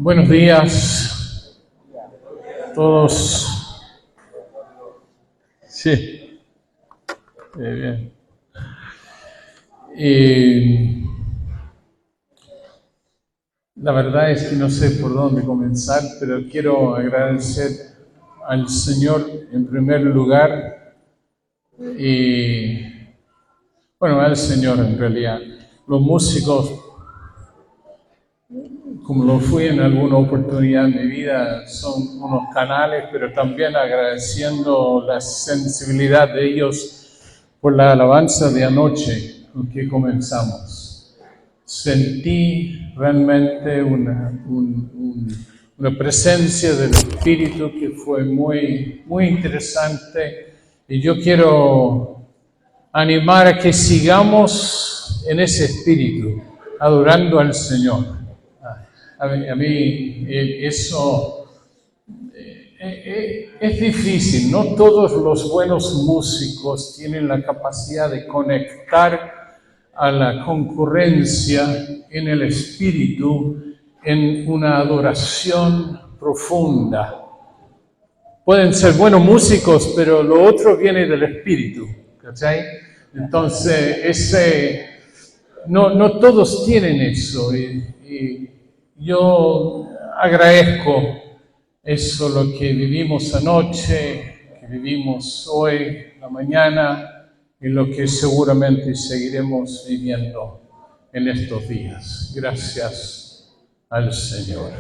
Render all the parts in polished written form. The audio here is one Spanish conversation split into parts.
Buenos días a todos. Sí, bien. La verdad es que no sé por dónde comenzar, pero quiero agradecer al Señor en primer lugar y, bueno, al Señor en realidad. Los músicos, como lo fui en alguna oportunidad en mi vida, son unos canales, pero también agradeciendo la sensibilidad de ellos por la alabanza de anoche con que comenzamos. Sentí realmente una presencia del Espíritu que fue muy, muy interesante, y yo quiero animar a que sigamos en ese espíritu, adorando al Señor. A mí eso es difícil, no todos los buenos músicos tienen la capacidad de conectar a la concurrencia en el espíritu, en una adoración profunda. Pueden ser buenos músicos, pero lo otro viene del espíritu, ¿cachai? Entonces, no todos tienen eso, y yo agradezco eso, lo que vivimos anoche, que vivimos hoy, la mañana, y lo que seguramente seguiremos viviendo en estos días. Gracias al Señor.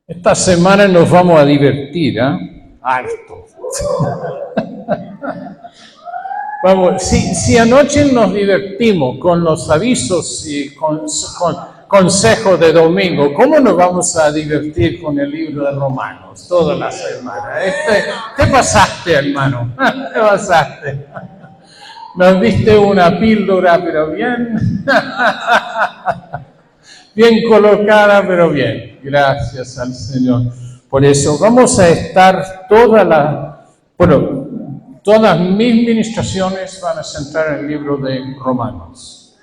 Esta semana nos vamos a divertir, ¿eh? Harto. Vamos, si anoche nos divertimos con los avisos y con consejos de domingo, ¿cómo nos vamos a divertir con el libro de Romanos toda la semana? Te pasaste, hermano, te pasaste. Nos diste una píldora, pero bien, bien colocada, pero bien. Gracias al Señor. Por eso vamos a estar todas mis ministraciones van a centrar en el libro de Romanos.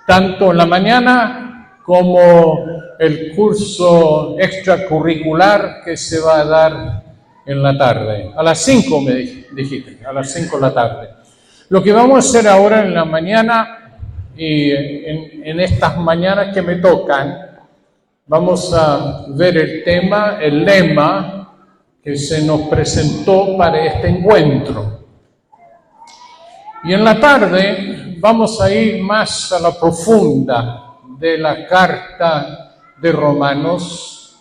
Tanto en la mañana como el curso extracurricular que se va a dar en la tarde. A las 5 me dijiste, a las 5 de la tarde. Lo que vamos a hacer ahora en la mañana y en estas mañanas que me tocan, vamos a ver el lema que se nos presentó para este encuentro. Y en la tarde vamos a ir más a la profunda de la carta de Romanos.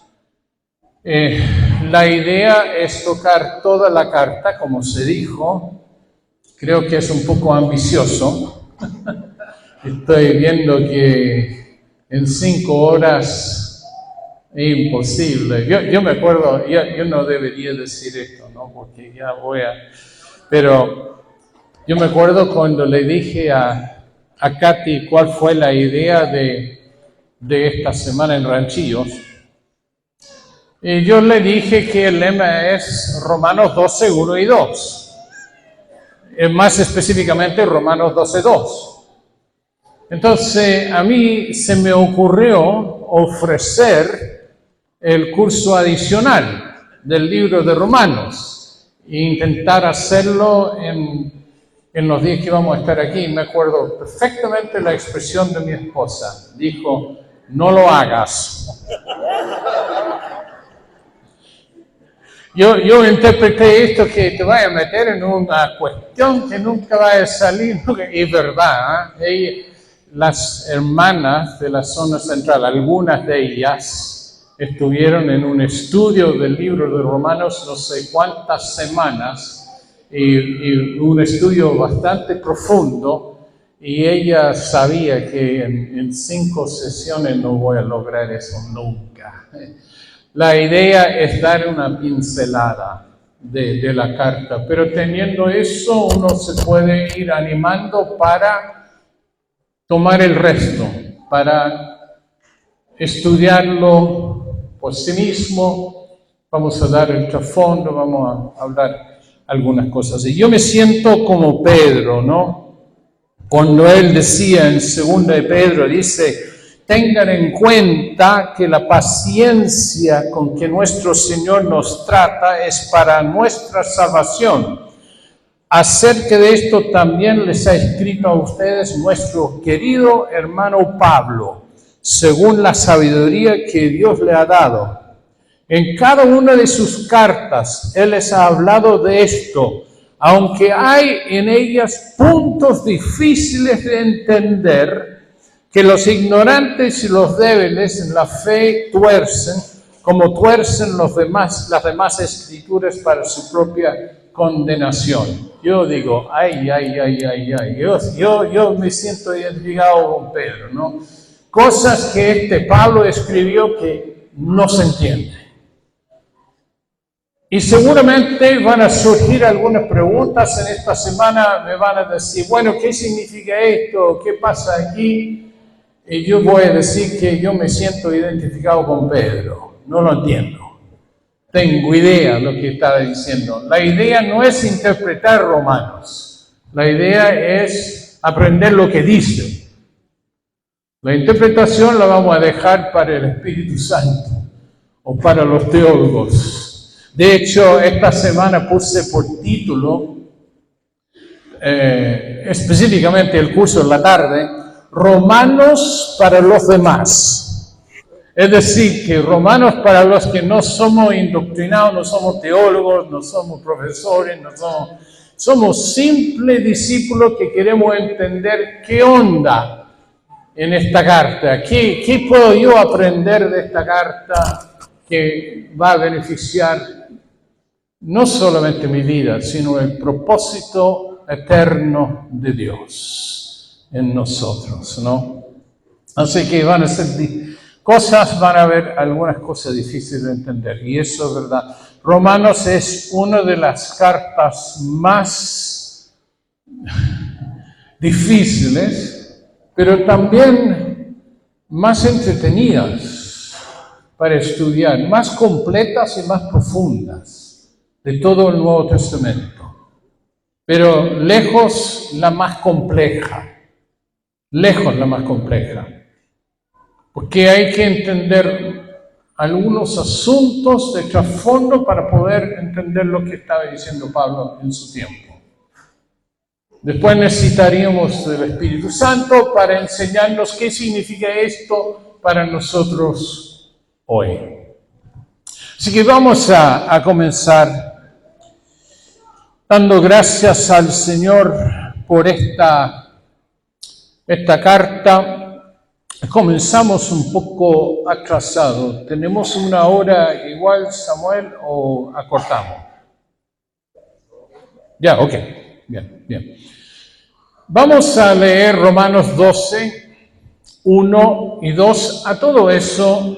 La idea es tocar toda la carta, como se dijo. Creo que es un poco ambicioso. Estoy viendo que en 5 horas es imposible. Yo me acuerdo, yo no debería decir esto, ¿no? Porque ya pero yo me acuerdo cuando le dije a Katy cuál fue la idea de esta semana en Ranchillos. Y yo le dije que el lema es Romanos 12, 1 y 2. Más específicamente Romanos 12, 2. Entonces, a mí se me ocurrió ofrecer el curso adicional del libro de Romanos e intentar hacerlo en los días que vamos a estar aquí. Me acuerdo perfectamente la expresión de mi esposa. Dijo, no lo hagas. Yo interpreté esto que te vaya a meter en una cuestión que nunca va a salir. Es verdad, ¿eh? Las hermanas de la zona central, algunas de ellas estuvieron en un estudio del libro de Romanos no sé cuántas semanas, y un estudio bastante profundo, y ella sabía que en 5 sesiones no voy a lograr eso nunca. La idea es dar una pincelada de la carta, pero teniendo eso uno se puede ir animando para tomar el resto, para estudiarlo por sí mismo. Vamos a dar el trasfondo, vamos a hablar algunas cosas. Y yo me siento como Pedro, ¿no? Cuando él decía en 2 de Pedro, dice tengan en cuenta que la paciencia con que nuestro Señor nos trata es para nuestra salvación. Acerca de esto también les ha escrito a ustedes nuestro querido hermano Pablo, según la sabiduría que Dios le ha dado. En cada una de sus cartas, Él les ha hablado de esto, aunque hay en ellas puntos difíciles de entender, que los ignorantes y los débiles en la fe tuercen, como tuercen las demás escrituras para su propia condenación. Yo digo, ay, yo me siento identificado con Pedro, ¿no? Cosas que este Pablo escribió que no se entiende. Y seguramente van a surgir algunas preguntas en esta semana, me van a decir, bueno, ¿qué significa esto? ¿Qué pasa aquí? Y yo voy a decir que yo me siento identificado con Pedro, no lo entiendo. Tengo idea de lo que estaba diciendo. La idea no es interpretar Romanos, la idea es aprender lo que dice. La interpretación la vamos a dejar para el Espíritu Santo o para los teólogos. De hecho, esta semana puse por título, específicamente el curso en la tarde, Romanos para los demás. Es decir, que Romanos para los que no somos indoctrinados, no somos teólogos, no somos profesores, somos simples discípulos que queremos entender qué onda en esta carta. ¿Qué puedo yo aprender de esta carta que va a beneficiar no solamente mi vida, sino el propósito eterno de Dios en nosotros, ¿no? Así que van a ser van a haber algunas cosas difíciles de entender, y eso es verdad. Romanos es una de las cartas más difíciles, pero también más entretenidas para estudiar, más completas y más profundas de todo el Nuevo Testamento, pero lejos la más compleja, porque hay que entender algunos asuntos de trasfondo para poder entender lo que estaba diciendo Pablo en su tiempo. Después necesitaríamos del Espíritu Santo para enseñarnos qué significa esto para nosotros hoy. Así que vamos a comenzar dando gracias al Señor por esta carta. Comenzamos un poco atrasado. ¿Tenemos una hora igual, Samuel, o acortamos? Ya, ok. Bien. Vamos a leer Romanos 12, 1 y 2. A todo eso,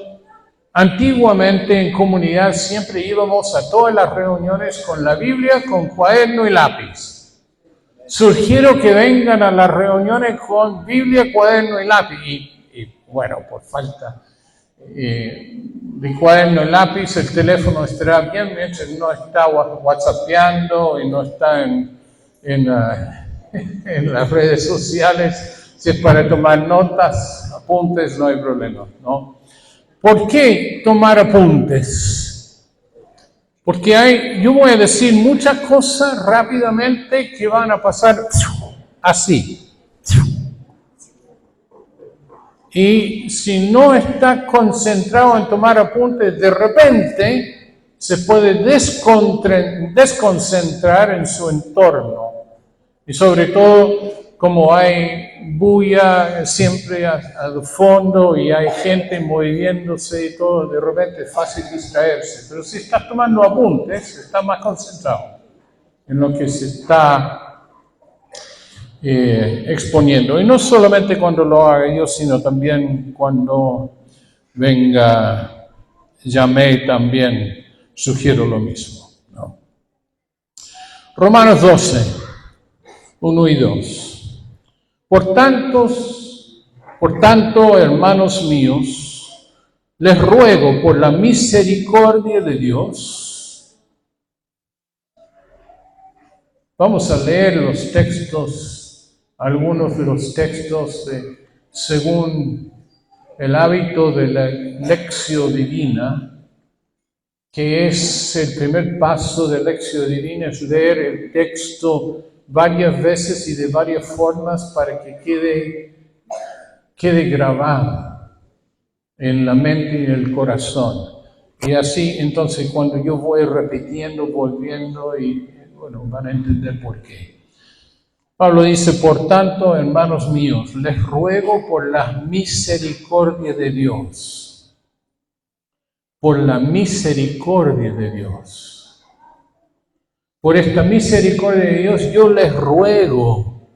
antiguamente en comunidad siempre íbamos a todas las reuniones con la Biblia, con cuaderno y lápiz. Sugiero que vengan a las reuniones con Biblia, cuaderno y lápiz. Y bueno, por falta de cuaderno y lápiz, el teléfono estará bien mientras no está whatsappeando y no está en las redes sociales. Si es para tomar notas, apuntes, no hay problema, ¿no? ¿Por qué tomar apuntes? Porque yo voy a decir muchas cosas rápidamente que van a pasar así. Y si no está concentrado en tomar apuntes, de repente se puede desconcentrar en su entorno. Y sobre todo, como hay bulla siempre al fondo y hay gente moviéndose y todo, de repente es fácil distraerse. Pero si estás tomando apuntes, estás más concentrado en lo que se está exponiendo. Y no solamente cuando lo haga yo, sino también cuando venga Yamé, también sugiero lo mismo, ¿no? Romanos 12, 1 y 2. Por tanto, hermanos míos, les ruego por la misericordia de Dios. Vamos a leer los textos, algunos de los textos según el hábito de la lección divina, que es el primer paso de lección divina, es leer el texto varias veces y de varias formas para que quede grabado en la mente y en el corazón. Y así, entonces, cuando yo voy repitiendo, volviendo, y bueno, van a entender por qué. Pablo dice, por tanto, hermanos míos, les ruego por la misericordia de Dios, por la misericordia de Dios. Por esta misericordia de Dios, yo les ruego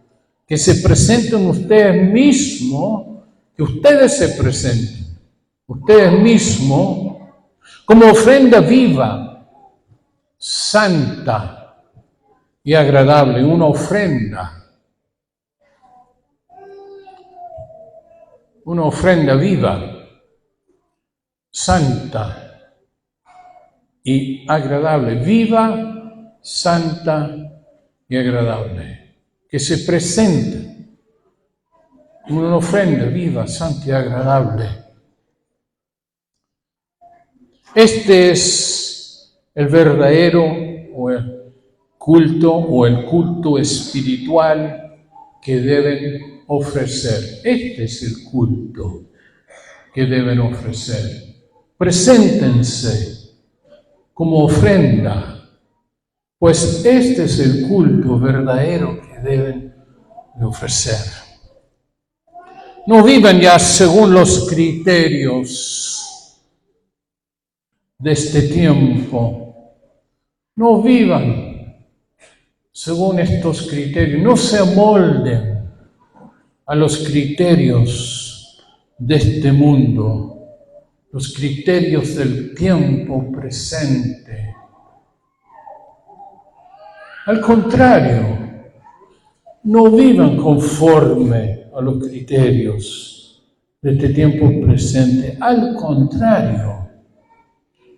que se presenten ustedes mismos, que ustedes se presenten, ustedes mismos, como ofrenda viva, santa y agradable, una ofrenda viva, santa y agradable, viva, santa y agradable, que se presente una ofrenda viva, santa y agradable. Este es el verdadero o el culto espiritual que deben ofrecer. Este es el culto que deben ofrecer. Preséntense como ofrenda, pues este es el culto verdadero que deben de ofrecer. No vivan ya según los criterios de este tiempo. No vivan según estos criterios. No se amolden a los criterios de este mundo, los criterios del tiempo presente. Al contrario, no vivan conforme a los criterios de este tiempo presente. Al contrario,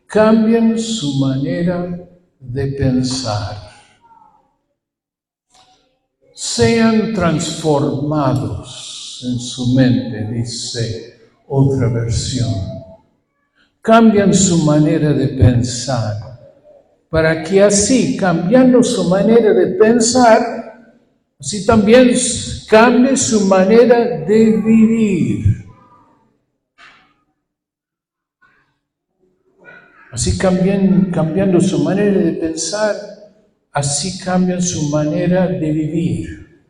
cambien su manera de pensar. Sean transformados en su mente, dice otra versión. Cambian su manera de pensar, para que así, cambiando su manera de pensar, así también cambie su manera de vivir. Así cambiando su manera de pensar, así cambian su manera de vivir.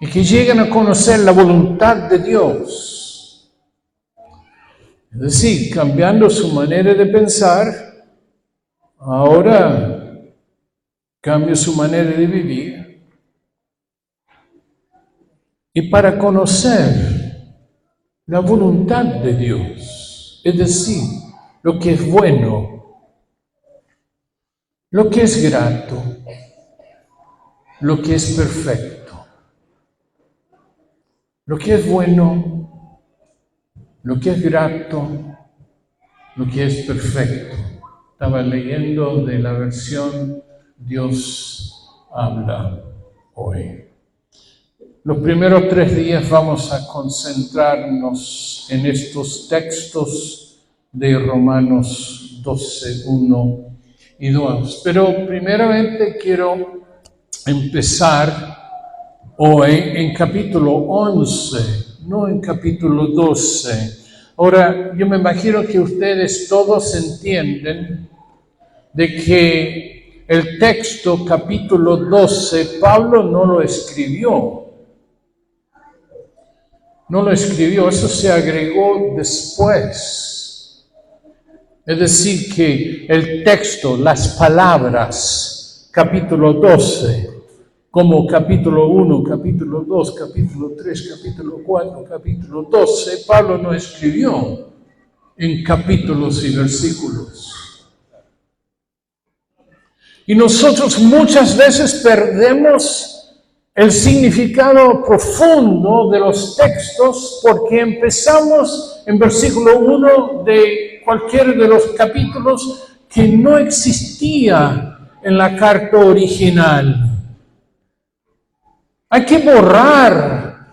Y que lleguen a conocer la voluntad de Dios. Es decir, cambiando su manera de pensar, ahora cambia su manera de vivir. Y para conocer la voluntad de Dios. Es decir, lo que es bueno, lo que es grato, lo que es perfecto. Lo que es bueno, lo que es grato, lo que es perfecto. Estaba leyendo de la versión Dios habla hoy. Los primeros 3 días vamos a concentrarnos en estos textos de Romanos 12, 1 y 2. Pero primeramente quiero empezar hoy en capítulo 11, no en capítulo 12. Ahora, yo me imagino que ustedes todos entienden de que el texto capítulo 12, Pablo no lo escribió. No lo escribió, eso se agregó después. Es decir, que el texto, las palabras, capítulo 12, como capítulo 1, capítulo 2, capítulo 3, capítulo 4, capítulo 12, Pablo no escribió en capítulos y versículos. Y nosotros muchas veces perdemos el significado profundo de los textos porque empezamos en versículo 1 de cualquiera de los capítulos que no existía en la carta original. Hay que borrar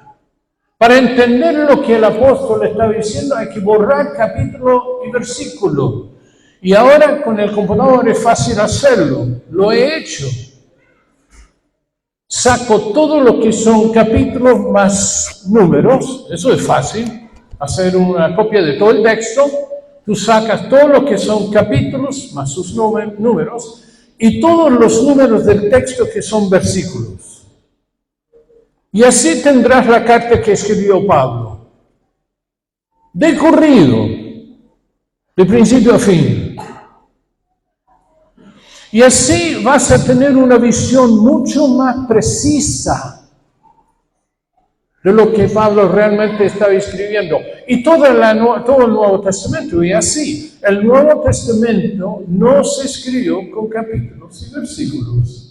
Para entender lo que el apóstol estaba diciendo hay que borrar capítulo y versículo. Y ahora con el computador es fácil hacerlo. Lo he hecho. Saco todo lo que son capítulos más números. Eso es fácil. Hacer una copia de todo el texto. Tú sacas todo lo que son capítulos más sus números y todos los números del texto que son versículos. Y así tendrás la carta que escribió Pablo. De corrido, de principio a fin. Y así vas a tener una visión mucho más precisa de lo que Pablo realmente estaba escribiendo. Y todo el Nuevo Testamento es así. El Nuevo Testamento no se escribió con capítulos y versículos,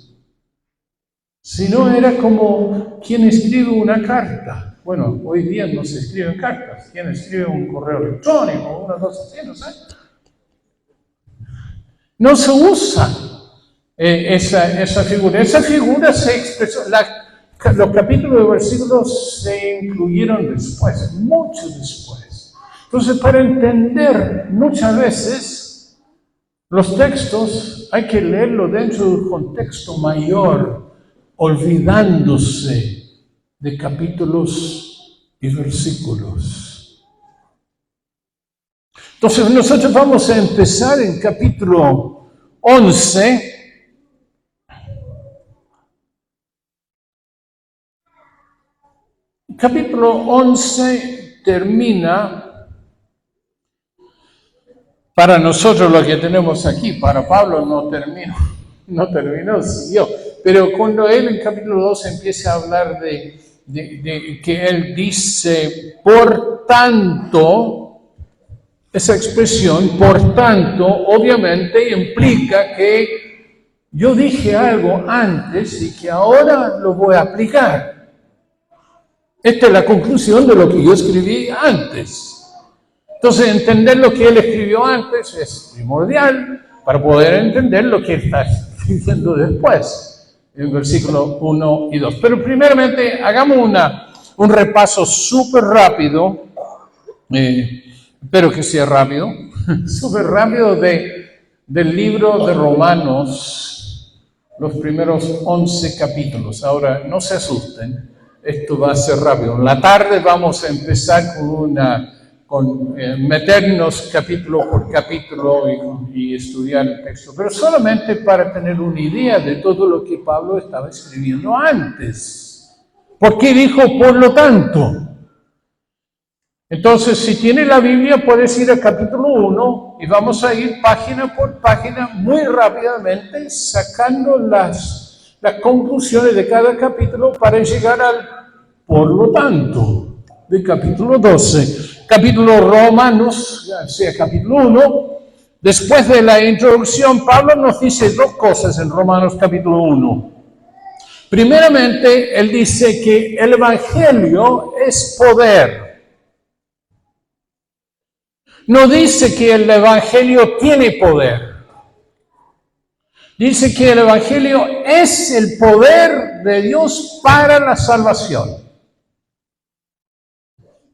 sino era como quien escribe una carta. Bueno, hoy día no se escriben cartas. Quien escribe un correo electrónico, una cosa así, no sé. No se usa esa figura. Esa figura se expresó. Los capítulos y versículos se incluyeron después, mucho después. Entonces, para entender muchas veces los textos, hay que leerlo dentro de un contexto mayor, olvidándose de capítulos y versículos. Entonces, nosotros vamos a empezar en capítulo 11. Capítulo 11 termina, para nosotros lo que tenemos aquí, para Pablo no terminó, siguió. Pero cuando él en capítulo 12 empieza a hablar de que él dice, por tanto, esa expresión, por tanto, obviamente implica que yo dije algo antes y que ahora lo voy a aplicar. Esta es la conclusión de lo que yo escribí antes. Entonces, entender lo que él escribió antes es primordial para poder entender lo que está escribiendo después, en versículos 1 y 2. Pero primeramente, hagamos un repaso súper rápido, espero que sea rápido, súper rápido del libro de Romanos, los primeros 11 capítulos. Ahora, no se asusten. Esto va a ser rápido. En la tarde vamos a empezar con meternos capítulo por capítulo y estudiar el texto, pero solamente para tener una idea de todo lo que Pablo estaba escribiendo antes. ¿Por qué dijo por lo tanto? Entonces, si tiene la Biblia, puedes ir al capítulo 1 y vamos a ir página por página muy rápidamente, sacando las conclusiones de cada capítulo para llegar al por lo tanto de capítulo 12. Capítulo Romanos, sea capítulo 1. Después de la introducción, Pablo nos dice dos cosas en Romanos capítulo 1. Primeramente, él dice que el Evangelio es poder. No dice que el Evangelio tiene poder. Dice que el Evangelio es el poder de Dios para la salvación.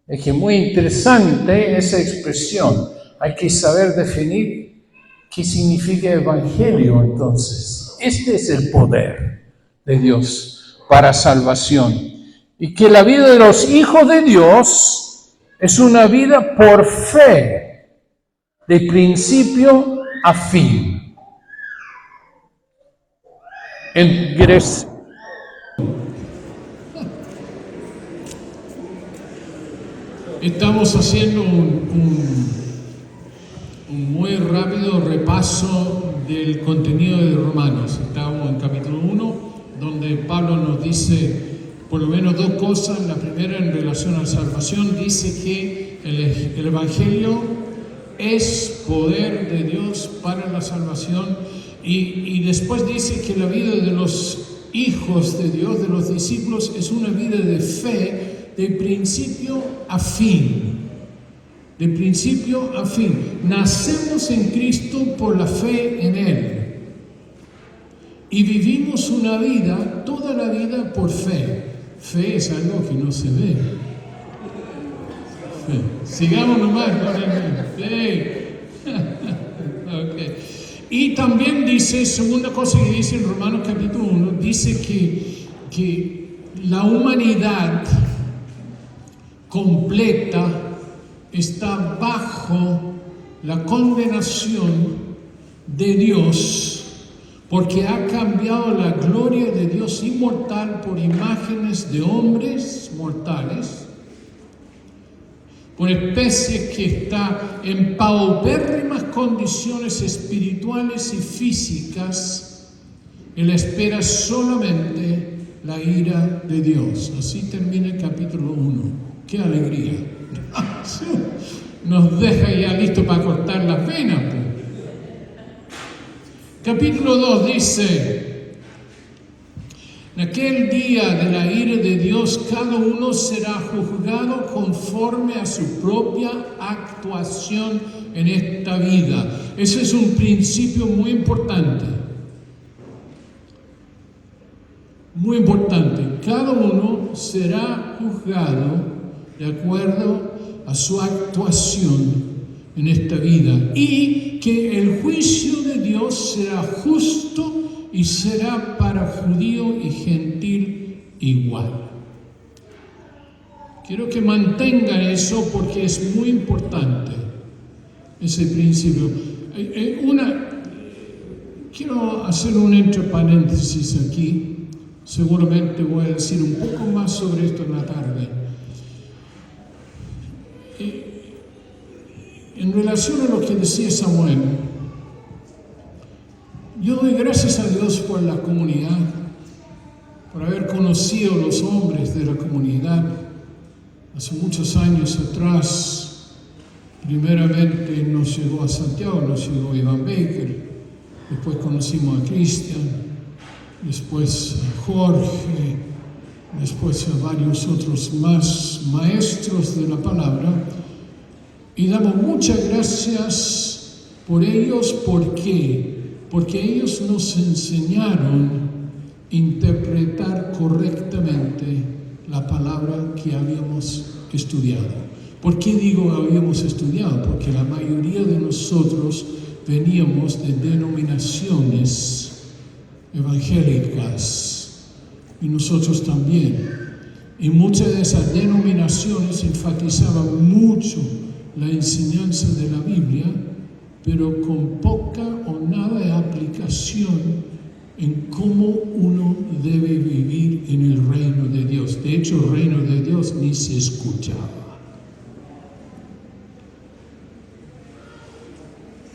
Es que muy interesante esa expresión. Hay que saber definir qué significa Evangelio entonces. Este es el poder de Dios para salvación. Y que la vida de los hijos de Dios es una vida por fe, de principio a fin. En Grecia. Estamos haciendo un muy rápido repaso del contenido de Romanos. Estamos en capítulo 1, donde Pablo nos dice por lo menos dos cosas. La primera, en relación a la salvación, dice que el Evangelio es poder de Dios para la salvación, y después dice que la vida de los hijos de Dios, de los discípulos, es una vida de fe de principio a fin. De principio a fin. Nacemos en Cristo por la fe en Él. Y vivimos una vida, toda la vida, por fe. Fe es algo que no se ve. Sigamos nomás con el... Okay. Y también dice, segunda cosa que dice en Romanos capítulo 1, dice que la humanidad completa está bajo la condenación de Dios, porque ha cambiado la gloria de Dios inmortal por imágenes de hombres mortales, por especie que está en paupérrimas condiciones espirituales y físicas, en la espera solamente la ira de Dios. Así termina el capítulo 1. ¡Qué alegría! Nos deja ya listo para cortar las venas, pues. Capítulo 2 dice: en aquel día de la ira de Dios, cada uno será juzgado conforme a su propia actuación en esta vida. Ese es un principio muy importante. Muy importante. Cada uno será juzgado de acuerdo a su actuación en esta vida. Y que el juicio de Dios será justo y será para judío y gentil igual. Quiero que mantengan eso porque es muy importante, ese principio. Quiero hacer un entre paréntesis aquí. Seguramente voy a decir un poco más sobre esto en la tarde. En relación a lo que decía Samuel, yo doy gracias a Dios por la comunidad, por haber conocido a los hombres de la comunidad. Hace muchos años atrás, primeramente nos llegó a Santiago, nos llegó Iván Baker, después conocimos a Cristian, después a Jorge, después a varios otros más maestros de la palabra, y damos muchas gracias por ellos. ¿Por qué? Porque ellos nos enseñaron a interpretar correctamente la palabra que habíamos estudiado. ¿Por qué digo habíamos estudiado? Porque la mayoría de nosotros veníamos de denominaciones evangélicas, y nosotros también. Y muchas de esas denominaciones enfatizaban mucho la enseñanza de la Biblia, pero con poca o nada de aplicación en cómo uno debe vivir en el reino de Dios. De hecho, el reino de Dios ni se escuchaba.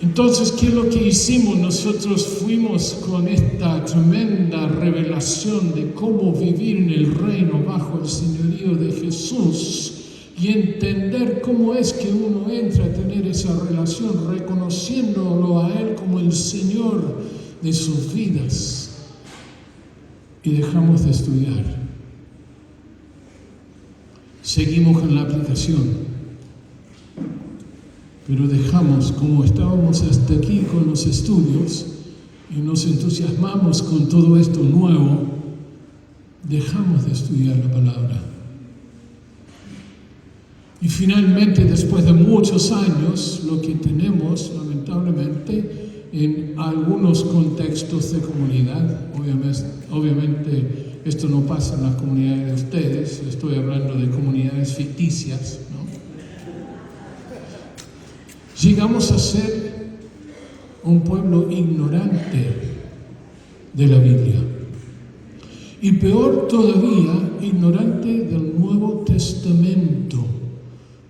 Entonces, ¿qué es lo que hicimos? Nosotros fuimos con esta tremenda revelación de cómo vivir en el reino bajo el señorío de Jesús y entender cómo es que uno entra a tener esa relación, reconociéndolo a Él como el Señor de sus vidas. Y dejamos de estudiar. Seguimos en la aplicación. Pero dejamos, como estábamos hasta aquí con los estudios y nos entusiasmamos con todo esto nuevo, dejamos de estudiar la palabra. Y finalmente, después de muchos años, lo que tenemos, lamentablemente, en algunos contextos de comunidad, obviamente esto no pasa en las comunidades de ustedes, estoy hablando de comunidades ficticias, ¿no? Llegamos a ser un pueblo ignorante de la Biblia. Y peor todavía, ignorante del Nuevo Testamento.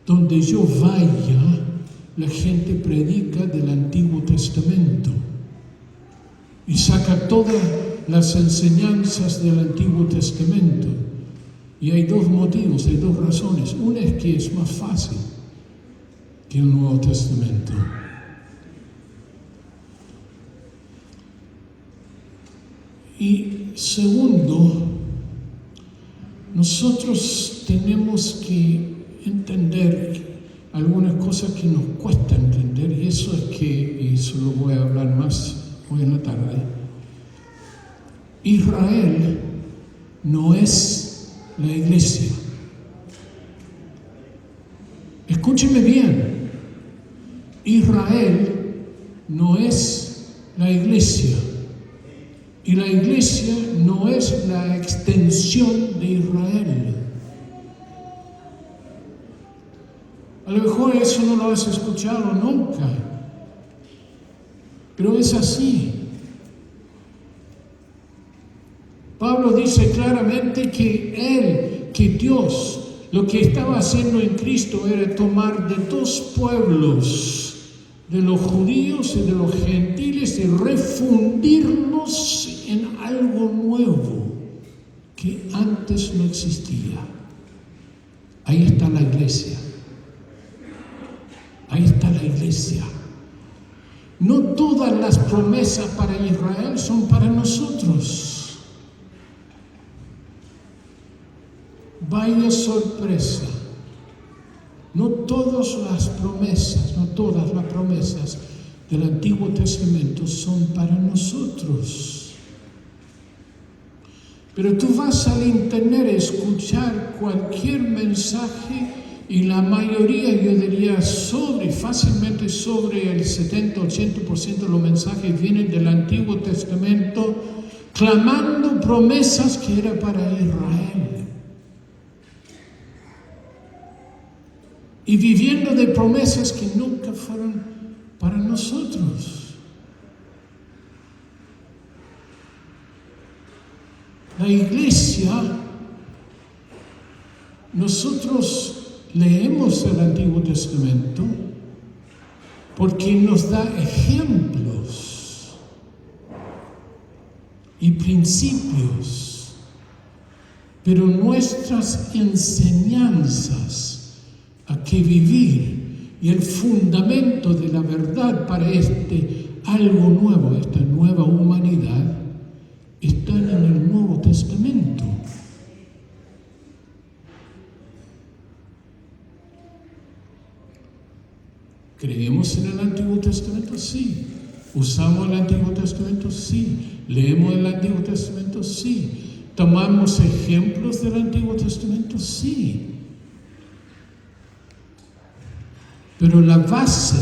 Donde yo vaya, la gente predica del Antiguo Testamento. Y saca todas las enseñanzas del Antiguo Testamento. Y hay dos motivos, hay dos razones. Una es que es más fácil que el Nuevo Testamento. Y segundo, nosotros tenemos que entender algunas cosas que nos cuesta entender, y eso es que, y eso lo voy a hablar más hoy en la tarde, Israel no es la iglesia. Es Escúcheme bien, Israel no es la iglesia y la iglesia no es la extensión de Israel. A lo mejor eso no lo has escuchado nunca, pero es así. Pablo dice claramente que Dios, lo que estaba haciendo en Cristo era tomar de dos pueblos, de los judíos y de los gentiles, y refundirlos en algo nuevo que antes no existía. Ahí está la iglesia. Ahí está la iglesia. No todas las promesas para Israel son para nosotros. Vaya sorpresa. No todas las promesas del Antiguo Testamento son para nosotros. Pero tú vas al internet a escuchar cualquier mensaje y la mayoría, yo diría, fácilmente sobre el 70-80% de los mensajes vienen del Antiguo Testamento clamando promesas que era para Israel. Y viviendo de promesas que nunca fueron para nosotros. La iglesia, nosotros leemos el Antiguo Testamento porque nos da ejemplos y principios, pero nuestras enseñanzas a qué vivir y el fundamento de la verdad para algo nuevo, esta nueva humanidad, están en el Nuevo Testamento. ¿Creemos en el Antiguo Testamento? Sí. ¿Usamos el Antiguo Testamento? Sí. ¿Leemos el Antiguo Testamento? Sí. ¿Tomamos ejemplos del Antiguo Testamento? Sí. Pero la base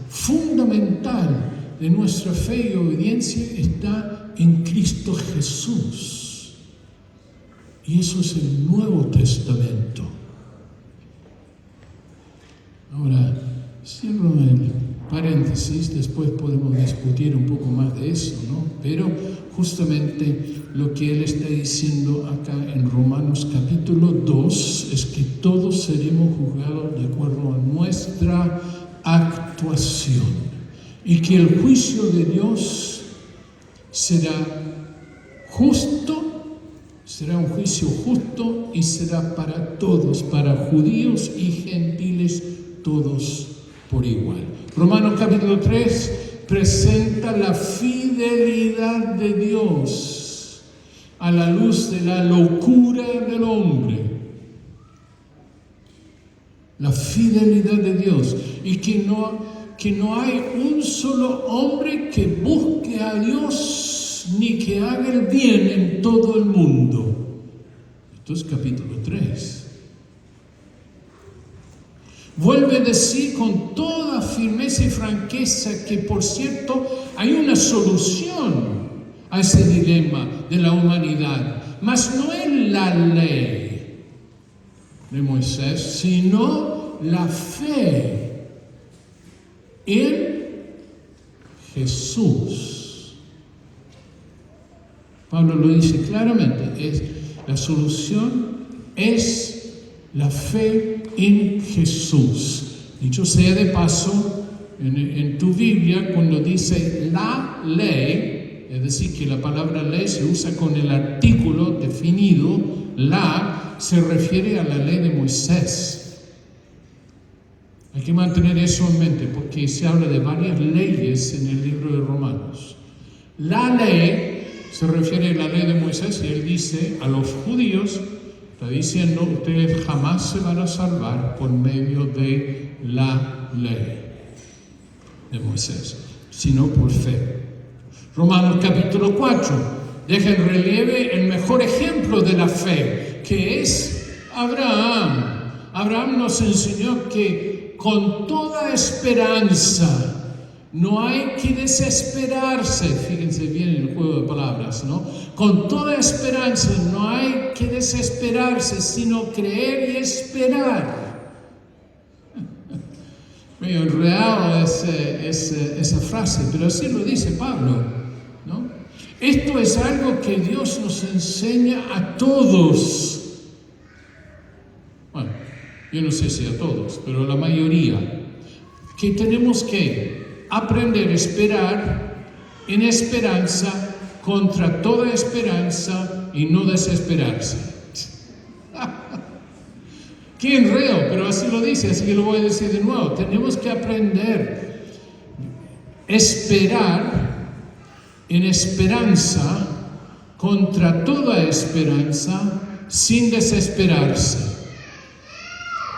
fundamental de nuestra fe y obediencia está en Cristo Jesús. Y eso es el Nuevo Testamento. Ahora, cierro el paréntesis, después podemos discutir un poco más de eso, ¿no? Pero justamente lo que él está diciendo acá en Romanos capítulo 2 es que todos seremos juzgados de acuerdo a nuestra actuación y que el juicio de Dios será justo, será un juicio justo y será para todos, para judíos y gentiles, todos por igual. Romanos capítulo 3 presenta la fidelidad de Dios a la luz de la locura del hombre. La fidelidad de Dios y que no hay un solo hombre que busque a Dios ni que haga el bien en todo el mundo. Esto es capítulo 3. Vuelve a decir con toda firmeza y franqueza que, por cierto, hay una solución a ese dilema de la humanidad, mas no es la ley de Moisés, sino la fe en Jesús. Pablo lo dice claramente, la solución es la fe en Jesús. Dicho sea de paso, en tu Biblia, cuando dice la ley, es decir, que la palabra ley se usa con el artículo definido, se refiere a la ley de Moisés. Hay que mantener eso en mente, porque se habla de varias leyes en el libro de Romanos. La ley se refiere a la ley de Moisés, y él dice a los judíos, está diciendo, ustedes jamás se van a salvar por medio de la ley de Moisés, sino por fe. Romanos capítulo 4 deja en relieve el mejor ejemplo de la fe, que es Abraham. Abraham nos enseñó que con toda esperanza. No hay que desesperarse, fíjense bien en el juego de palabras, ¿no? Con toda esperanza, no hay que desesperarse, sino creer y esperar. Medio enredado esa frase, pero así lo dice Pablo, ¿no? Esto es algo que Dios nos enseña a todos. Bueno, yo no sé si a todos, pero a la mayoría. Que tenemos que aprender a esperar en esperanza contra toda esperanza y no desesperarse. Qué enredo, pero así lo dice, así que lo voy a decir de nuevo. Tenemos que aprender a esperar en esperanza contra toda esperanza sin desesperarse.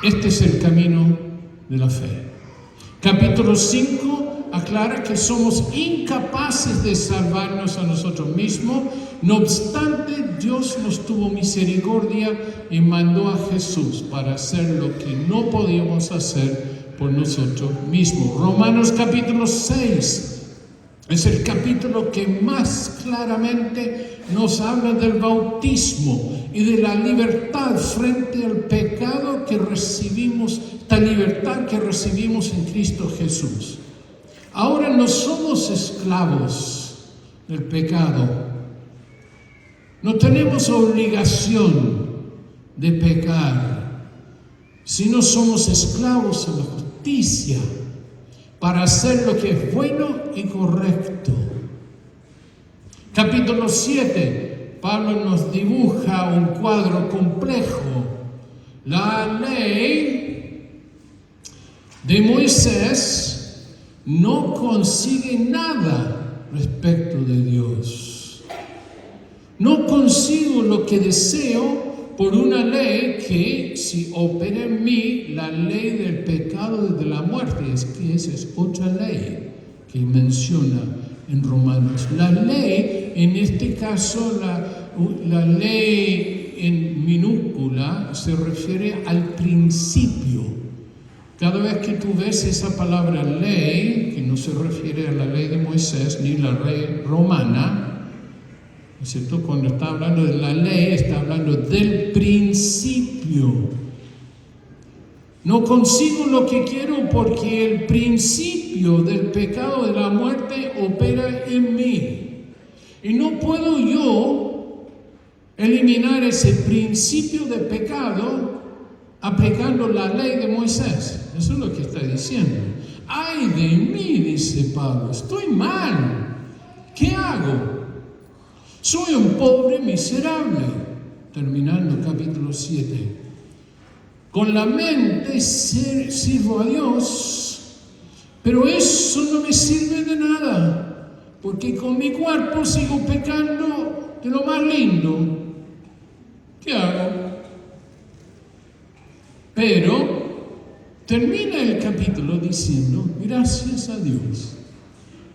Este es el camino de la fe. Capítulo 5 aclara que somos incapaces de salvarnos a nosotros mismos. No obstante, Dios nos tuvo misericordia y mandó a Jesús para hacer lo que no podíamos hacer por nosotros mismos. Romanos capítulo 6 es el capítulo que más claramente nos habla del bautismo y de la libertad frente al pecado que recibimos, esta libertad que recibimos en Cristo Jesús. Ahora no somos esclavos del pecado. No tenemos obligación de pecar, sino somos esclavos a la justicia para hacer lo que es bueno y correcto. Capítulo 7, Pablo nos dibuja un cuadro complejo. La ley de Moisés no consigue nada respecto de Dios. No consigo lo que deseo por una ley que, si opera en mí, la ley del pecado y de la muerte, es que esa es otra ley que menciona en Romanos. La ley, en este caso, la ley en minúscula se refiere al principio. Cada vez que tú ves esa palabra ley, que no se refiere a la ley de Moisés ni la ley romana, ¿no es cierto? Cuando está hablando de la ley, está hablando del principio. No consigo lo que quiero porque el principio del pecado de la muerte opera en mí. Y no puedo yo eliminar ese principio de pecado aplicando la ley de Moisés. Eso es lo que está diciendo. ¡Ay de mí!, dice Pablo. Estoy mal. ¿Qué hago? Soy un pobre miserable. Terminando capítulo 7. Con la mente sirvo a Dios, pero eso no me sirve de nada, porque con mi cuerpo sigo pecando de lo más lindo. ¿Qué hago? Pero termina el capítulo diciendo, gracias a Dios.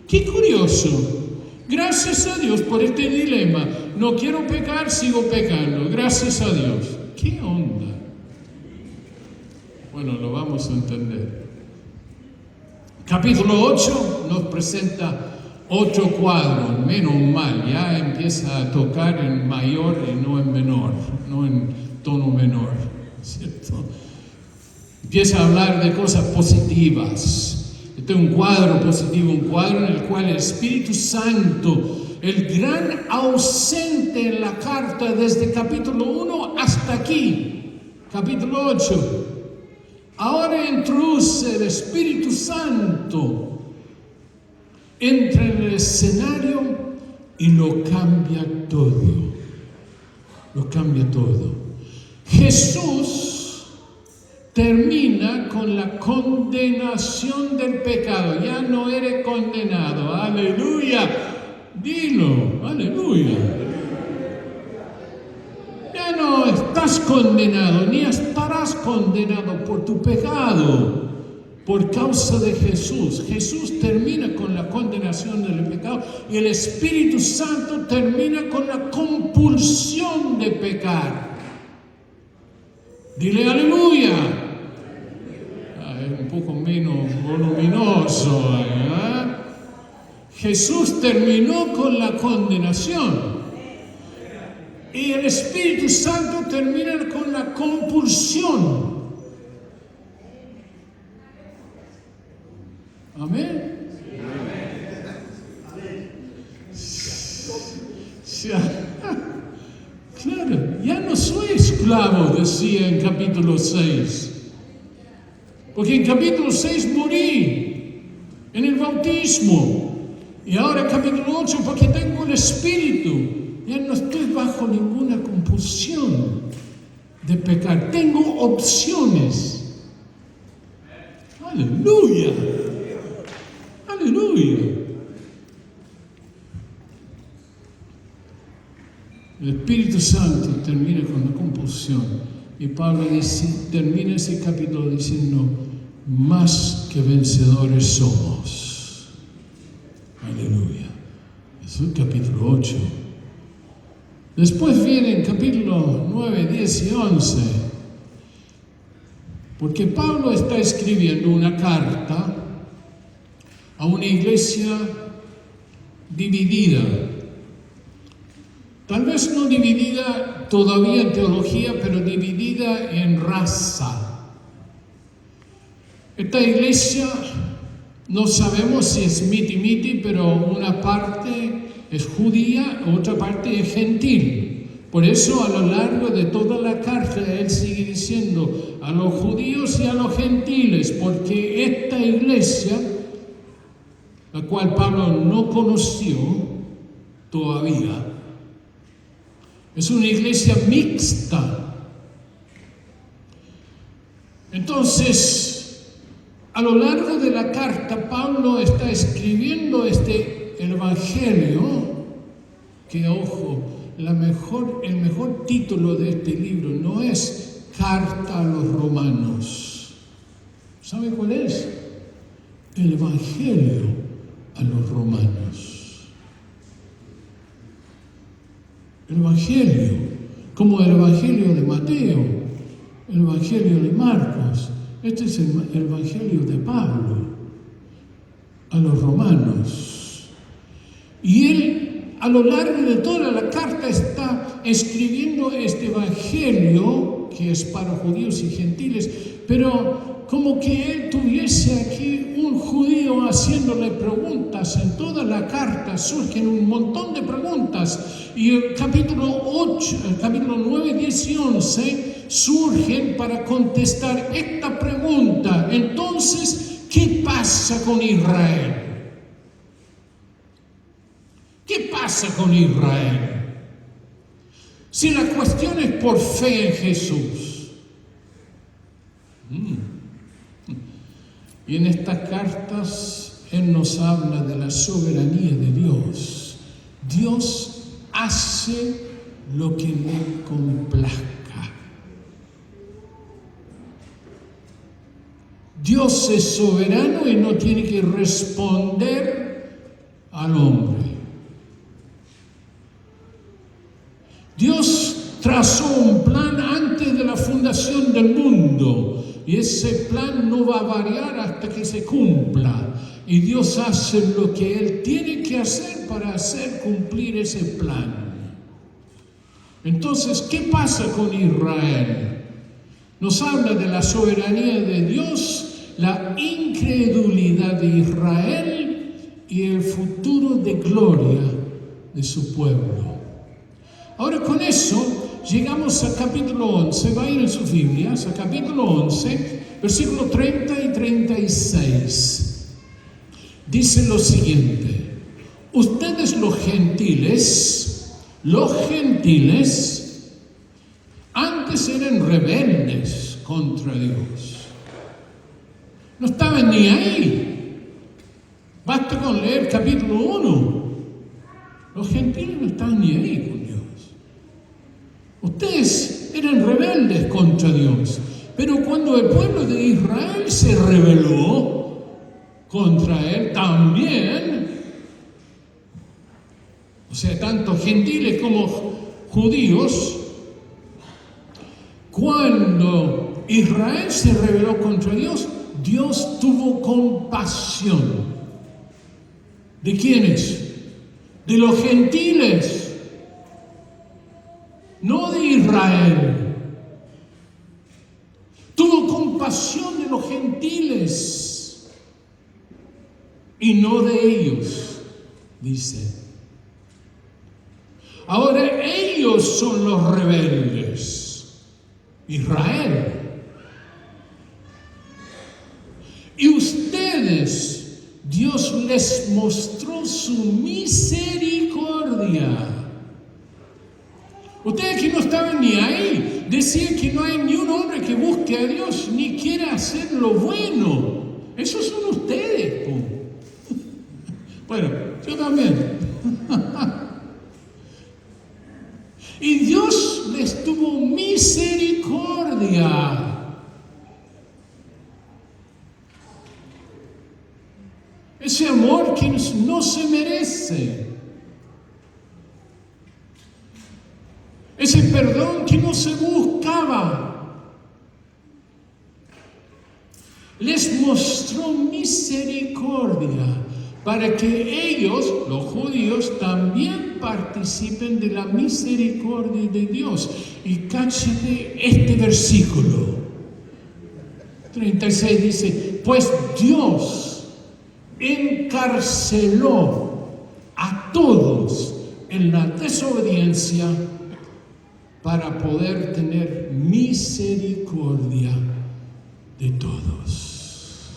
¡Qué curioso! Gracias a Dios por este dilema. No quiero pecar, sigo pecando. Gracias a Dios. ¿Qué onda? Bueno, lo vamos a entender. Capítulo 8 nos presenta otro cuadro, menos mal. Ya empieza a tocar en mayor y no en menor, no en tono menor, ¿cierto? Empieza a hablar de cosas positivas. Este es un cuadro positivo, un cuadro en el cual el Espíritu Santo, el gran ausente en la carta desde capítulo 1 hasta aquí, capítulo 8, ahora introduce el Espíritu Santo, entra en el escenario y lo cambia todo. Lo cambia todo. Jesús termina con la condenación del pecado. Ya no eres condenado. ¡Aleluya! Dilo. ¡Aleluya! Ya no estás condenado, ni estarás condenado por tu pecado, por causa de Jesús. Jesús termina con la condenación del pecado y el Espíritu Santo termina con la compulsión de pecar. Dile aleluya. Es un poco poco menos voluminoso. Jesús terminó con la condenación. Y el Espíritu Santo termina con la compulsión. Amén. Claro, ya no soy esclavo, decía en capítulo 6. Porque en capítulo 6 morí en el bautismo. Y ahora capítulo 8, porque tengo el Espíritu. Ya no estoy bajo ninguna compulsión de pecar. Tengo opciones. Aleluya. Aleluya. El Espíritu Santo termina con la compulsión. Y Pablo termina ese capítulo diciendo, más que vencedores somos. Aleluya. Es el capítulo 8. Después vienen capítulos 9, 10 y 11. Porque Pablo está escribiendo una carta a una iglesia dividida. Tal vez no dividida todavía en teología, pero dividida en raza. Esta iglesia, no sabemos si es miti-miti, pero una parte es judía, otra parte es gentil. Por eso a lo largo de toda la carta él sigue diciendo a los judíos y a los gentiles, porque esta iglesia, la cual Pablo no conoció todavía, es una iglesia mixta. Entonces, a lo largo de la carta, Pablo está escribiendo el Evangelio, que, ojo, el mejor título de este libro no es Carta a los Romanos. ¿Sabe cuál es? El Evangelio a los Romanos. El Evangelio, como el Evangelio de Mateo, el Evangelio de Marcos. Este es el Evangelio de Pablo a los romanos. Y él, a lo largo de toda la carta, está escribiendo este Evangelio, que es para judíos y gentiles, pero como que él tuviese aquí un judío haciéndole preguntas. En toda la carta surgen un montón de preguntas. Y el capítulo 9, 10 y 11 surgen para contestar esta pregunta. Entonces, ¿qué pasa con Israel? ¿Qué pasa con Israel? Si la cuestión es por fe en Jesús. Y en estas cartas Él nos habla de la soberanía de Dios. Dios hace lo que le complazca. Dios es soberano y no tiene que responder al hombre. Dios trazó un plan antes de la fundación del mundo y ese plan no va a variar hasta que se cumpla. Y Dios hace lo que Él tiene que hacer para hacer cumplir ese plan. Entonces, ¿qué pasa con Israel? Nos habla de la soberanía de Dios, la incredulidad de Israel y el futuro de gloria de su pueblo. Ahora con eso llegamos a capítulo 11, vayan en sus Biblias, a capítulo 11, versículo 30 y 36. Dice lo siguiente: ustedes los gentiles, antes eran rebeldes contra Dios. No estaban ni ahí. Basta con leer capítulo 1. Los gentiles no estaban ni ahí con Dios. Ustedes eran rebeldes contra Dios. Pero cuando el pueblo de Israel se rebeló contra Él también, o sea, tanto gentiles como judíos, cuando Israel se rebeló contra Dios, Dios tuvo compasión. ¿De quiénes? De los gentiles, no de Israel. Tuvo compasión de los gentiles y no de ellos, dice. Ahora ellos son los rebeldes, Israel. Y ustedes, Dios les mostró su misericordia. Ustedes que no estaban ni ahí, decían que no hay ni un hombre que busque a Dios ni quiera hacer lo bueno. Esos son ustedes, po. Bueno, yo también. Y Dios les tuvo misericordia. Ese amor que no se merece. Ese perdón que no se buscaba. Les mostró misericordia para que ellos, los judíos, también participen de la misericordia de Dios. Y cáchate este versículo 36 dice: pues Dios encarceló a todos en la desobediencia para poder tener misericordia de todos.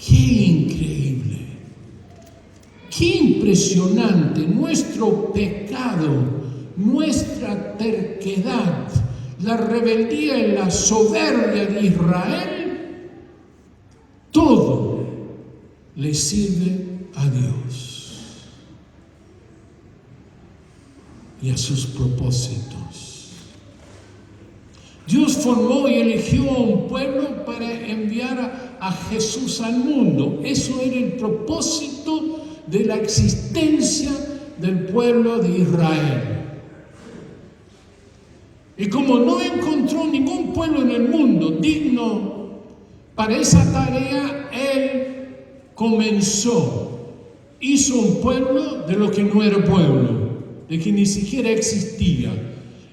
¡Qué increíble! ¡Qué impresionante! Nuestro pecado, nuestra terquedad, la rebeldía y la soberbia de Israel, todo le sirve a Dios y a sus propósitos. Dios formó y eligió a un pueblo para enviar a Jesús al mundo. Eso era el propósito de la existencia del pueblo de Israel. Y como no encontró ningún pueblo en el mundo digno para esa tarea, Él comenzó. Hizo un pueblo de lo que no era pueblo, de que ni siquiera existía.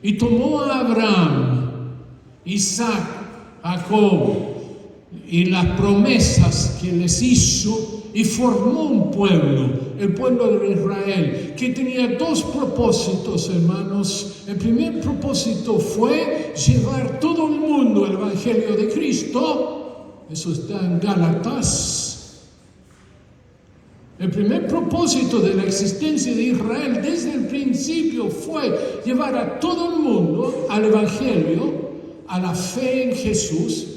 Y tomó a Abraham, Isaac, Jacob y las promesas que les hizo y formó un pueblo, el pueblo de Israel, que tenía dos propósitos, hermanos. El primer propósito fue llevar todo el mundo el Evangelio de Cristo. Eso está en Gálatas. El primer propósito de la existencia de Israel desde el principio fue llevar a todo el mundo al Evangelio, a la fe en Jesús.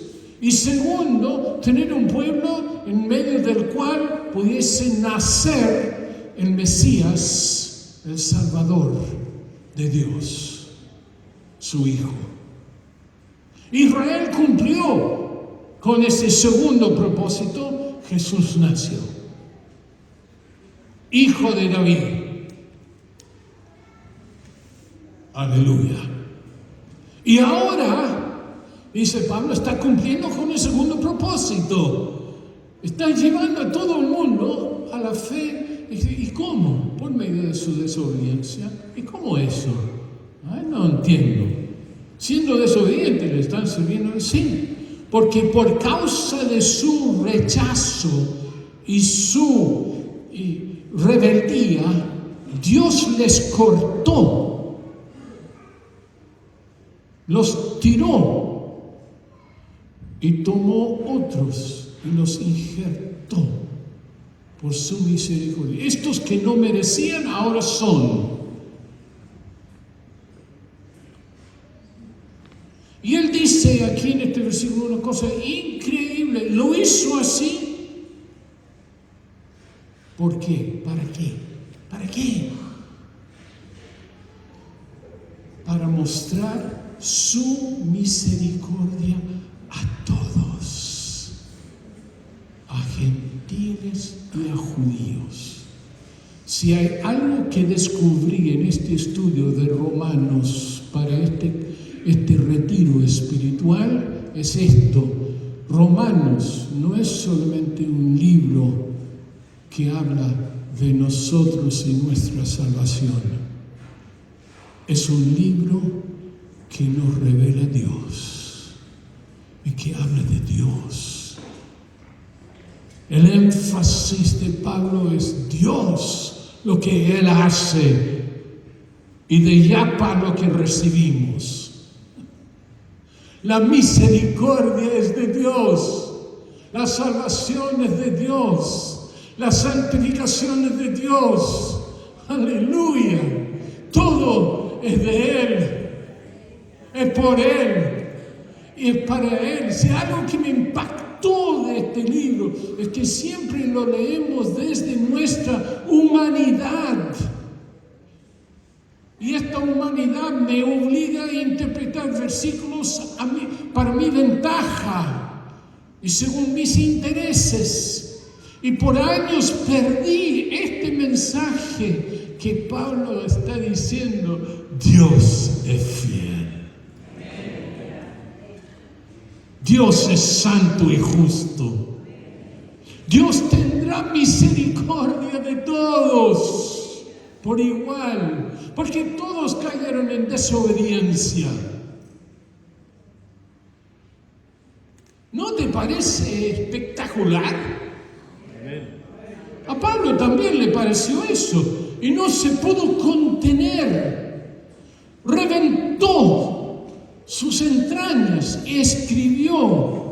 Y segundo, tener un pueblo en medio del cual pudiese nacer el Mesías, el Salvador de Dios, su Hijo. Israel cumplió con ese segundo propósito. Jesús nació, Hijo de David. Aleluya. Y ahora, dice Pablo, está cumpliendo con el segundo propósito. Está llevando a todo el mundo a la fe. ¿Y cómo? Por medio de su desobediencia. ¿Y cómo eso? Ay, no entiendo. Siendo desobediente, le están sirviendo. Sí. Porque por causa de su rechazo y su rebeldía, Dios les cortó, los tiró y tomó otros y los injertó por su misericordia. Estos que no merecían ahora son. Y él dice aquí en este versículo una cosa increíble. Lo hizo así. ¿Por qué? ¿Para qué? ¿Para qué? Para mostrar su misericordia a todos, a gentiles y a judíos. Si hay algo que descubrí en este estudio de Romanos para este retiro espiritual, es esto: Romanos no es solamente un libro que habla de nosotros y nuestra salvación. Es un libro que nos revela a Dios y que habla de Dios. El énfasis de Pablo es Dios, lo que Él hace, y de Yapa lo que recibimos. La misericordia es de Dios, la salvación es de Dios, la santificación es de Dios. Aleluya. Todo es de Él, es por Él y es para Él. Si algo que me impactó de este libro es que siempre lo leemos desde nuestra humanidad. Y esta humanidad me obliga a interpretar versículos para mi ventaja y según mis intereses. Y por años perdí este mensaje que Pablo está diciendo: Dios es fiel. Dios es santo y justo. Dios tendrá misericordia de todos por igual, porque todos cayeron en desobediencia. ¿No te parece espectacular? A Pablo también le pareció eso y no se pudo contener. Reventó sus entrañas y escribió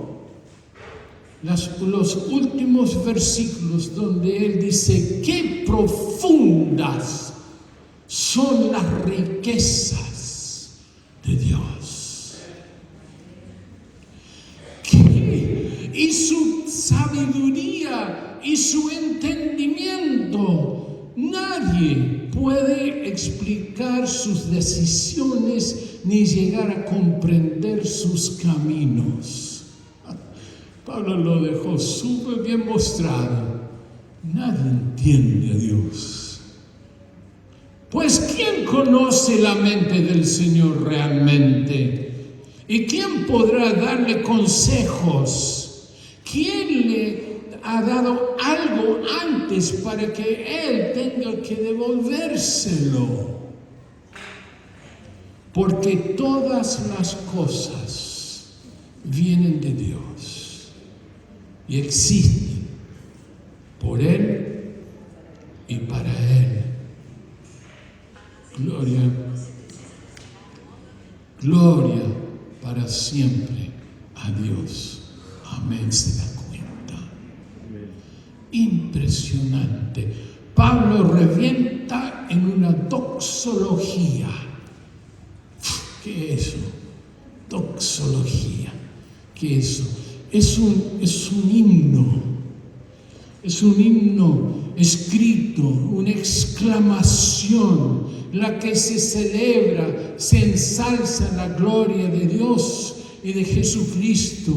los últimos versículos donde él dice: qué profundas son las riquezas de Dios. Y su sabiduría y su entendimiento. Nadie puede explicar sus decisiones ni llegar a comprender sus caminos. Pablo lo dejó súper bien mostrado. Nadie entiende a Dios. Pues ¿quién conoce la mente del Señor realmente? ¿Y quién podrá darle consejos? ¿Quién le ha dado algo antes para que Él tenga que devolvérselo? Porque todas las cosas vienen de Dios y existen por Él y para Él. Gloria para siempre a Dios. Amén. ¿Se da cuenta? Impresionante. Pablo revienta en una doxología. ¿Qué es eso? Doxología. ¿Qué es eso? Es un himno. Es un himno escrito, una exclamación, la que se celebra, se ensalza la gloria de Dios y de Jesucristo.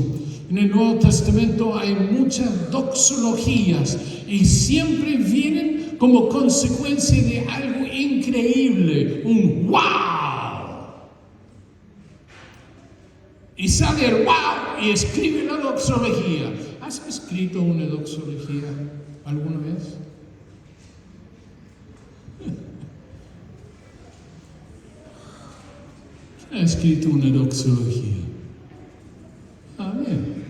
En el Nuevo Testamento hay muchas doxologías y siempre vienen como consecuencia de algo increíble, un wow. Y sale el wow y escribe la doxología. ¿Has escrito una doxología alguna vez? ¿Quién ha escrito una doxología? Ah, bien.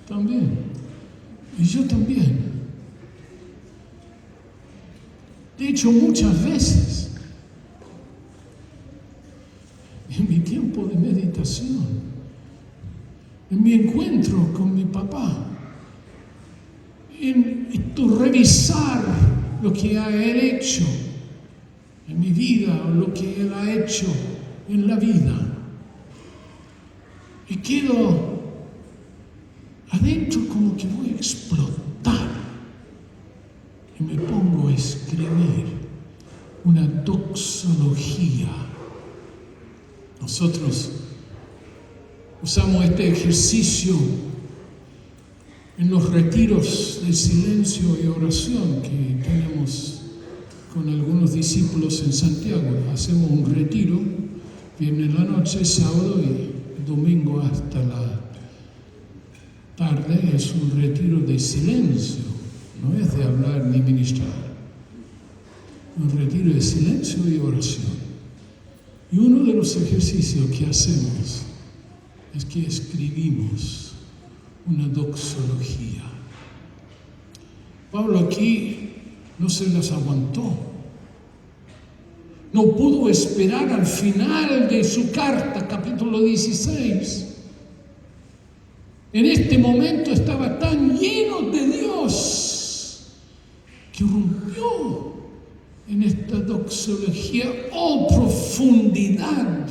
También. Y yo también. De hecho, muchas veces, en mi tiempo de meditación, en mi encuentro con mi papá, en revisar lo que ha él hecho en mi vida o lo que él ha hecho en la vida, y quedo adentro como que voy a explotar y me pongo a escribir una doxología. Nosotros usamos este ejercicio en los retiros de silencio y oración que tenemos con algunos discípulos en Santiago. Hacemos un retiro, viene la noche, sábado, y domingo hasta la tarde es un retiro de silencio, no es de hablar ni ministrar. Un retiro de silencio y oración. Y uno de los ejercicios que hacemos es que escribimos una doxología. Pablo aquí no se las aguantó. No pudo esperar al final de su carta, capítulo 16. En este momento estaba tan lleno de Dios que rompió en esta doxología, profundidad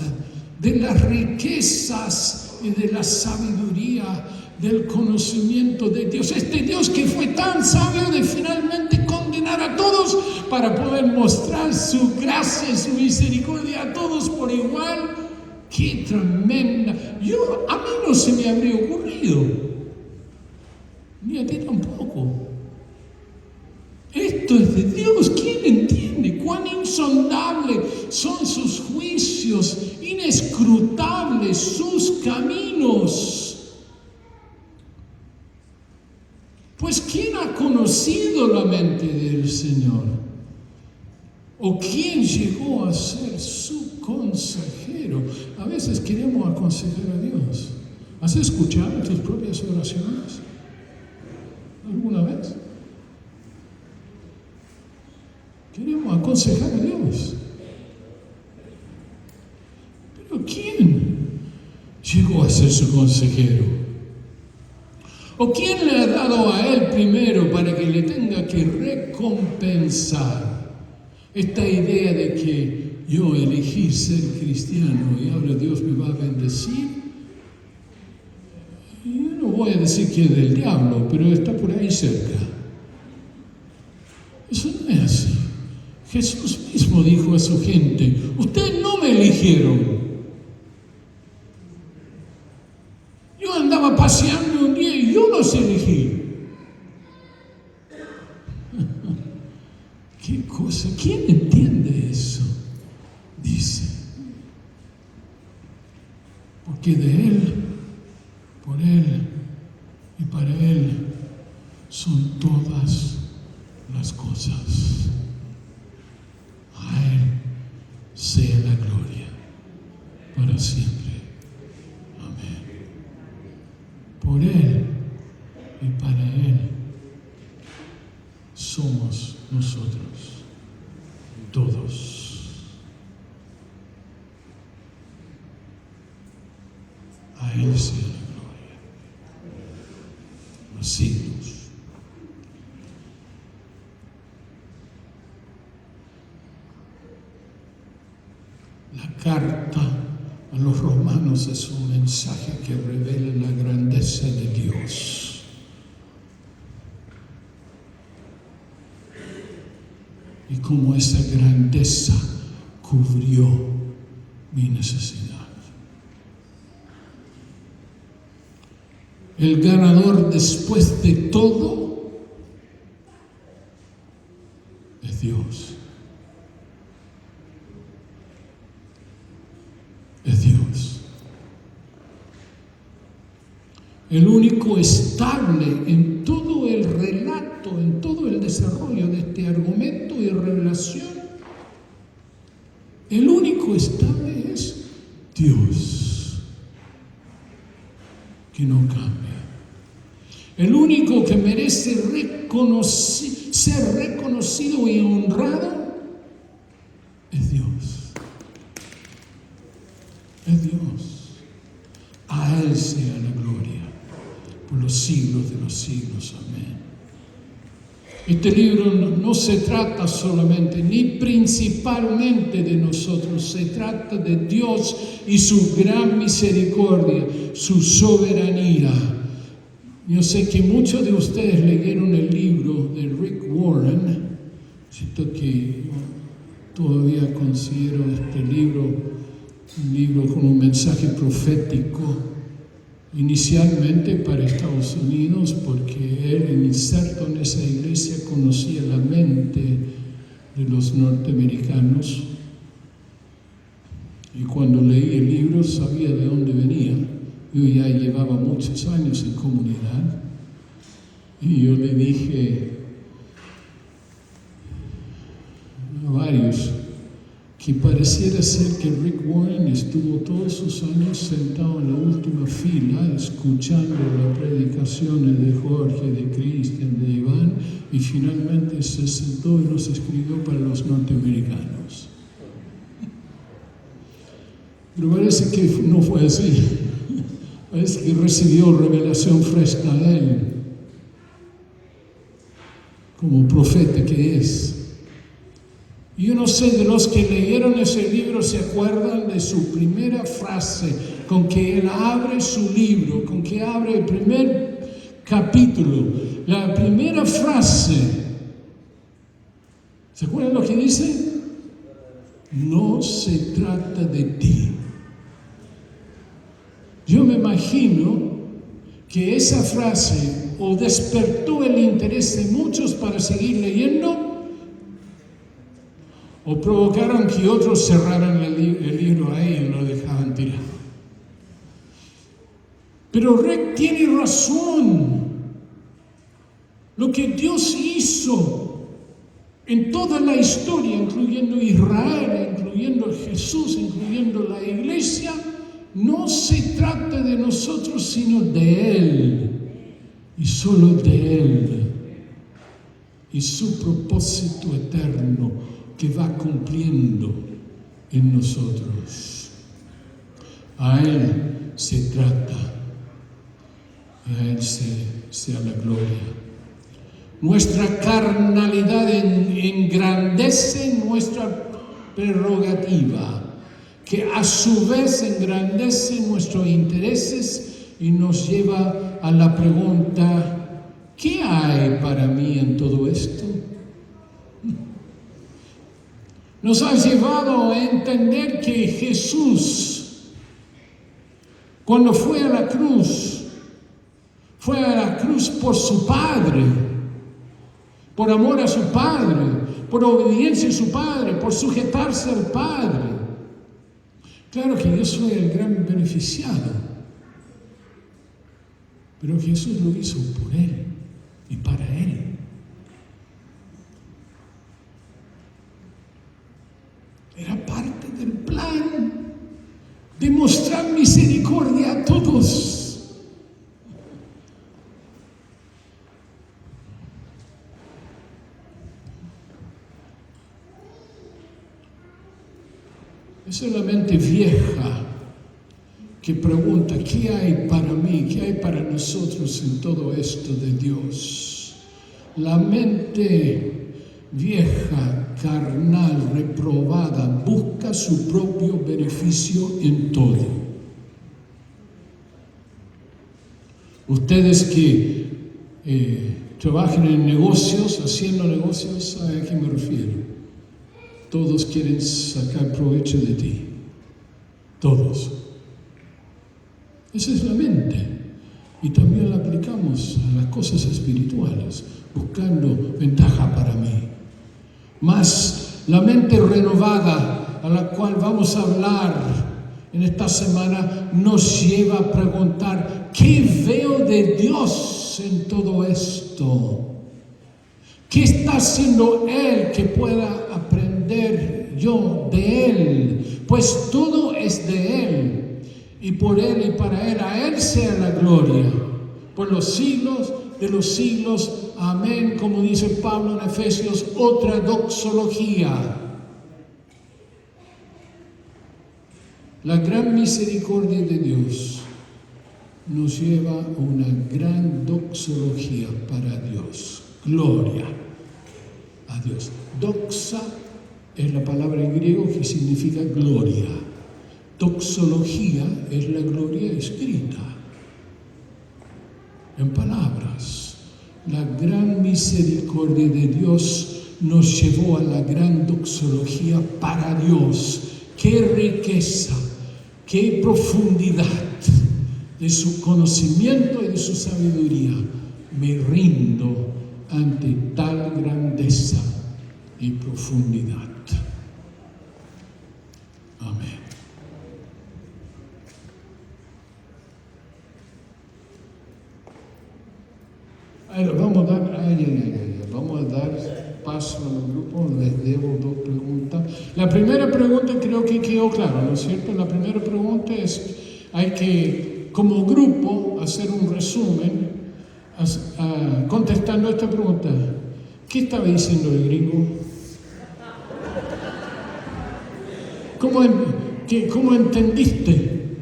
de las riquezas y de la sabiduría del conocimiento de Dios. Este Dios que fue tan sabio de finalmente condenar a todos para poder mostrar su gracia y su misericordia a todos por igual. ¡Qué tremenda! A mí no se me habría ocurrido, ni a ti tampoco. Esto es de Dios. ¿Quién entiende cuán insondables son sus juicios, inescrutables sus caminos? Pues ¿quién ha conocido la mente del Señor? ¿O quién llegó a ser su consejero? A veces queremos aconsejar a Dios. ¿Has escuchado tus propias oraciones alguna vez? Queremos aconsejar a Dios. Pero ¿quién llegó a ser su consejero? ¿O quién le ha dado a él primero para que le tenga que recompensar esta idea de que yo elegí ser cristiano y ahora Dios me va a bendecir? Yo no voy a decir que es del diablo, pero está por ahí cerca. Eso no es así. Jesús mismo dijo a su gente: ustedes no me eligieron. Yo andaba paseando un día y yo los elegí. ¿Qué cosa? ¿Quién entiende eso? Dice. Porque de Él, por Él y para Él son todas las cosas. A Él sea la gloria para siempre. Amén. Por Él y para Él somos nosotros, todos. A Él sea la gloria, los siglos. La carta a los romanos es un mensaje que revela la grandeza de Dios. Y cómo esa grandeza cubrió mi necesidad. El ganador después de todo es Dios. Es Dios. El único estable en todo el relato, en todo el desarrollo de este argumento y revelación, el único estable es Dios, que no cambia. El único que merece ser reconocido y honrado es Dios. Es Dios. A Él sea la gloria por los siglos de los siglos. Amén. Este libro no se trata solamente ni principalmente de nosotros, se trata de Dios y su gran misericordia, su soberanía. Yo sé que muchos de ustedes leyeron el libro de Rick Warren, siento que todavía considero este libro un libro con un mensaje profético, inicialmente para Estados Unidos, porque él, inserto en esa iglesia, conocía la mente de los norteamericanos. Y cuando leí el libro sabía de dónde venía. Yo ya llevaba muchos años en comunidad. Y yo le dije a varios que pareciera ser que Rick Warren estuvo todos sus años sentado en la última fila escuchando las predicaciones de Jorge, de Cristian, de Iván, y finalmente se sentó y los escribió para los norteamericanos. Pero parece que no fue así. Parece que recibió revelación fresca de él, como profeta que es. Y yo no sé, de los que leyeron ese libro se acuerdan de su primera frase con que él abre su libro, con que abre el primer capítulo. La primera frase, ¿se acuerdan lo que dice? No se trata de ti. Yo me imagino que esa frase o despertó el interés de muchos para seguir leyendo, o provocaron que otros cerraran el libro ahí y lo dejaban tirado. Pero Rick tiene razón. Lo que Dios hizo en toda la historia, incluyendo Israel, incluyendo Jesús, incluyendo la iglesia, no se trata de nosotros, sino de Él, y solo de Él, y su propósito eterno que va cumpliendo en nosotros. A Él se trata, a Él sea la gloria. Nuestra carnalidad engrandece nuestra prerrogativa, que a su vez engrandece nuestros intereses y nos lleva a la pregunta: ¿qué hay para mí en todo esto? Nos ha llevado a entender que Jesús, cuando fue a la cruz por su Padre, por amor a su Padre, por obediencia a su Padre, por sujetarse al Padre. Claro que yo soy el gran beneficiado, pero Jesús lo hizo por Él y para Él. Era parte del plan de mostrar misericordia a todos. Es la mente vieja que pregunta: ¿qué hay para mí? ¿Qué hay para nosotros en todo esto de Dios? La mente vieja, carnal, reprobada, busca su propio beneficio en todo. Ustedes que trabajan en negocios, haciendo negocios, ¿saben a qué me refiero? Todos quieren sacar provecho de ti. Todos. Esa es la mente. Y también la aplicamos a las cosas espirituales, buscando ventaja para mí. Mas la mente renovada, a la cual vamos a hablar en esta semana, nos lleva a preguntar: ¿qué veo de Dios en todo esto? ¿Qué está haciendo Él que pueda aprender yo de Él? Pues todo es de Él, y por Él y para Él, a Él sea la gloria, por los siglos de los siglos. Amén. Como dice Pablo en Efesios, otra doxología. La gran misericordia de Dios nos lleva a una gran doxología para Dios. Gloria a Dios. Doxa es la palabra en griego que significa gloria. Doxología es la gloria escrita en palabras. La gran misericordia de Dios nos llevó a la gran doxología para Dios. ¡Qué riqueza! ¡Qué profundidad de su conocimiento y de su sabiduría! Me rindo ante tal grandeza y profundidad. Amén. Vamos a dar paso a los grupos, les debo 2 preguntas. La primera pregunta creo que quedó clara, ¿no es cierto? La primera pregunta es, hay que, como grupo, hacer un resumen contestando esta pregunta. ¿Qué estaba diciendo el gringo? ¿Cómo entendiste?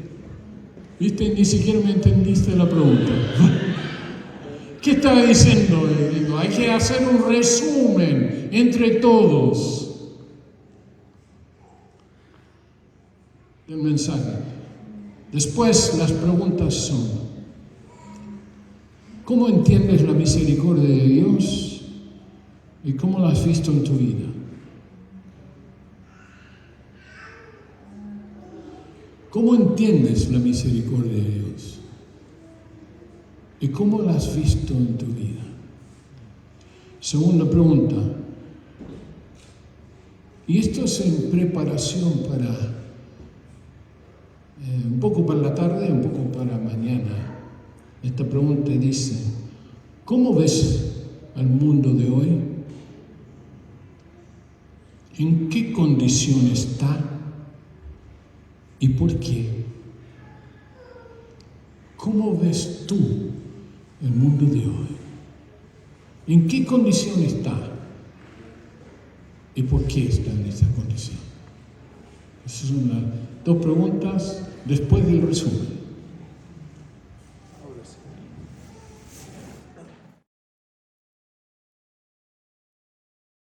¿Viste? Ni siquiera me entendiste la pregunta. ¿Qué estaba diciendo el gringo? Hay que hacer un resumen entre todos del mensaje. Después las preguntas son: ¿cómo entiendes la misericordia de Dios y cómo la has visto en tu vida? ¿Cómo entiendes la misericordia de Dios? ¿Y cómo la has visto en tu vida? Segunda pregunta. Y esto es en preparación para, un poco para la tarde, un poco para mañana. Esta pregunta dice: ¿cómo ves al mundo de hoy? ¿En qué condición está? ¿Y por qué? ¿Cómo ves tú el mundo de hoy? ¿En qué condición está? ¿Y por qué está en esa condición? Esas son las 2 preguntas después del resumen.